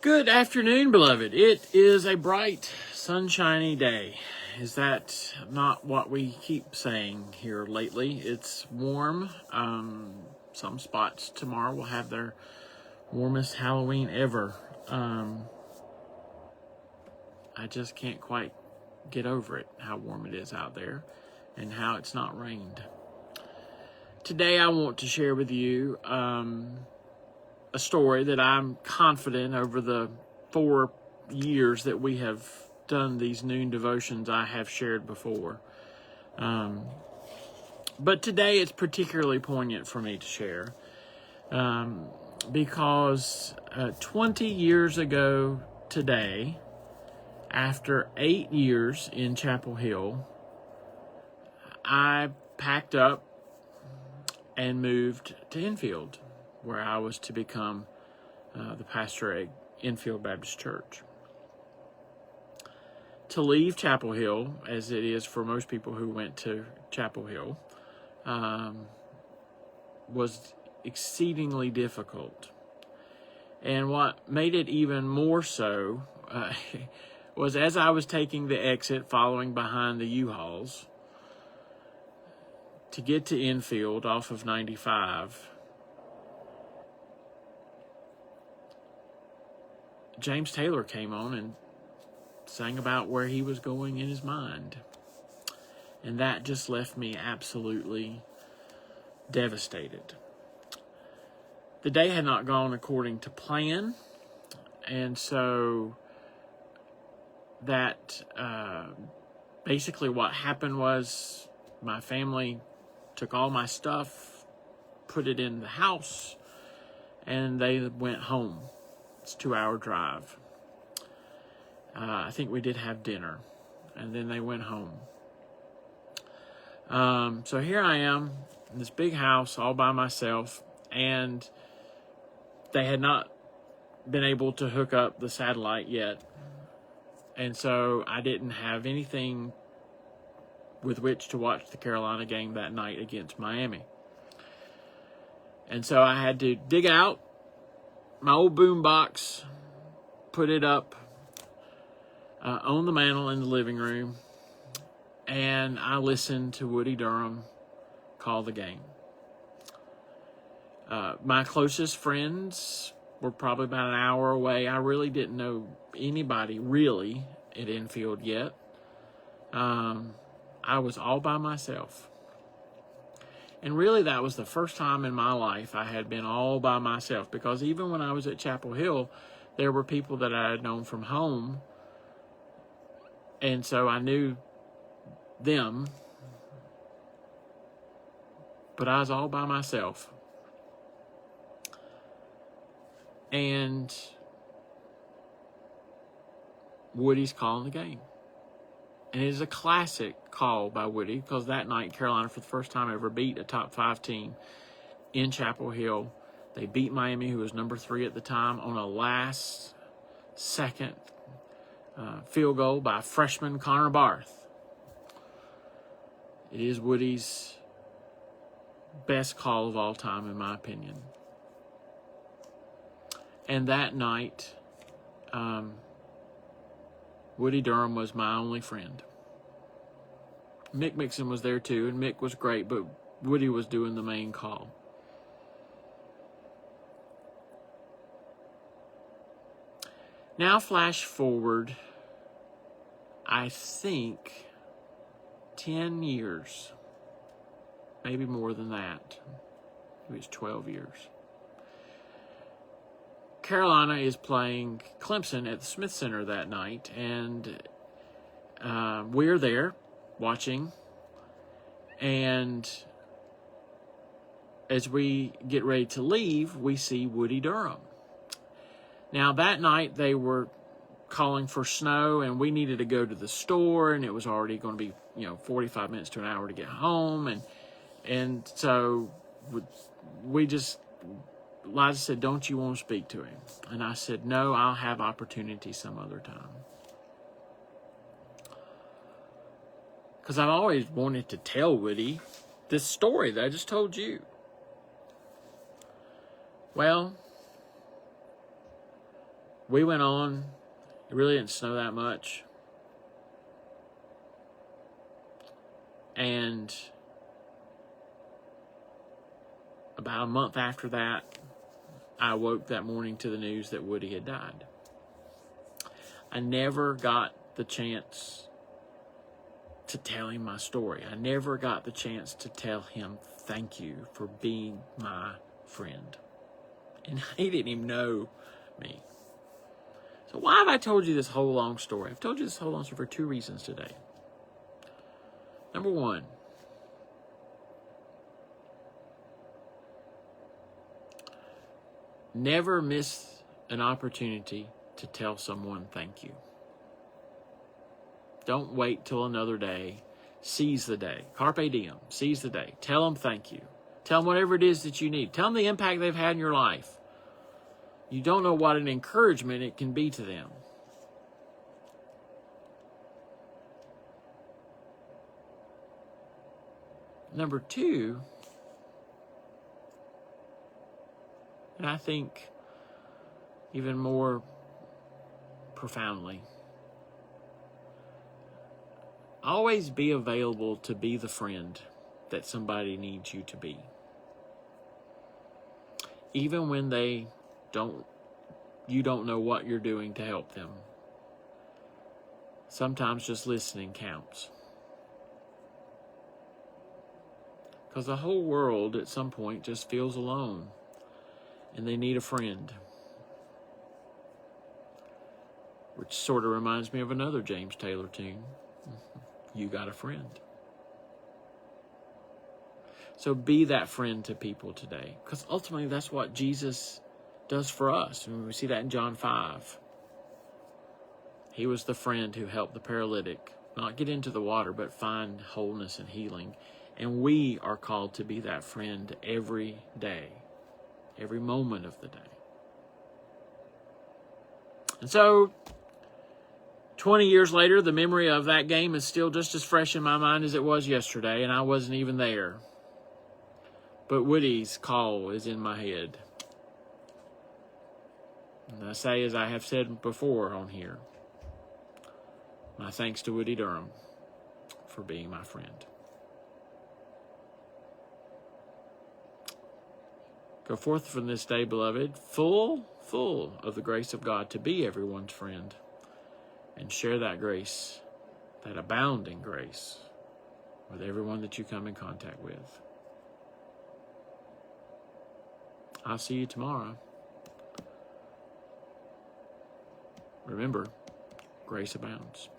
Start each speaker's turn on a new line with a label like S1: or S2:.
S1: Good afternoon, beloved. It is a bright, sunshiny day. Is that not what we keep saying here lately? It's warm. Some spots tomorrow will have their warmest Halloween ever. I just can't quite get over it, how warm it is out there and how it's not rained. Today I want to share with you a story that I'm confident over the 4 years that we have done these noon devotions I have shared before. But today it's particularly poignant for me to share because 20 years ago today, after 8 years in Chapel Hill, I packed up and moved to Enfield, where I was to become the pastor at Enfield Baptist Church. To leave Chapel Hill, as it is for most people who went to Chapel Hill, was exceedingly difficult. And what made it even more so was as I was taking the exit following behind the U-Hauls to get to Enfield off of 95, James Taylor came on and sang about where he was going in his mind. And that just left me absolutely devastated. The day had not gone according to plan, and so that basically what happened was my family took all my stuff, put it in the house, and they went home. It's a 2-hour drive. I think we did have dinner, and then they went home. So here I am in this big house all by myself, and they had not been able to hook up the satellite yet. And so I didn't have anything with which to watch the Carolina game that night against Miami. And so I had to dig out my old boom box, put it up on the mantle in the living room, and I listened to Woody Durham call the game. My closest friends were probably about an hour away. I really didn't know anybody really at Enfield yet. I was all by myself. And really that was the first time in my life I had been all by myself, because even when I was at Chapel Hill, there were people that I had known from home, and so I knew them, but I was all by myself. And Woody's calling the game. And it is a classic call by Woody, because that night Carolina, for the first time ever, beat a top 5 team in Chapel Hill. They beat Miami, who was number 3 at the time, on a last-second field goal by freshman Connor Barth. It is Woody's best call of all time, in my opinion. And that night, Woody Durham was my only friend. Mick Mixon was there too, and Mick was great, but Woody was doing the main call. Now flash forward, I think, 10 years, maybe more than that. It was 12 years. Carolina is playing Clemson at the Smith Center that night, and we're there watching. And as we get ready to leave, we see Woody Durham. Now, that night they were calling for snow, and we needed to go to the store, and it was already going to be 45 minutes to an hour to get home, and so Liza said, "Don't you want to speak to him?" And I said, "No, I'll have opportunity some other time." Because I've always wanted to tell Woody this story that I just told you. Well, We went on. It really didn't snow that much. And about a month after that, I woke that morning to the news that Woody had died. I never got the chance to tell him my story. I never got the chance to tell him thank you for being my friend. And he didn't even know me. So why have I told you this whole long story? I've told you this whole long story for two reasons today. Number one, never miss an opportunity to tell someone thank you. Don't wait till another day. Seize the day. Carpe diem. Seize the day. Tell them thank you. Tell them whatever it is that you need. Tell them the impact they've had in your life. You don't know what an encouragement it can be to them. Number two, and I think even more profoundly, always be available to be the friend that somebody needs you to be. Even when you don't know what you're doing to help them. Sometimes just listening counts. Because the whole world at some point just feels alone and they need a friend. Which sort of reminds me of another James Taylor tune. You got a friend. So be that friend to people today. Because ultimately that's what Jesus does for us. And we see that in John 5. He was the friend who helped the paralytic not get into the water, but find wholeness and healing. And we are called to be that friend every day, every moment of the day. And so, 20 years later, the memory of that game is still just as fresh in my mind as it was yesterday, and I wasn't even there. But Woody's call is in my head. And I say, as I have said before on here, my thanks to Woody Durham for being my friend. Go forth from this day, beloved, full of the grace of God to be everyone's friend and share that grace, that abounding grace, with everyone that you come in contact with. I'll see you tomorrow. Remember, grace abounds.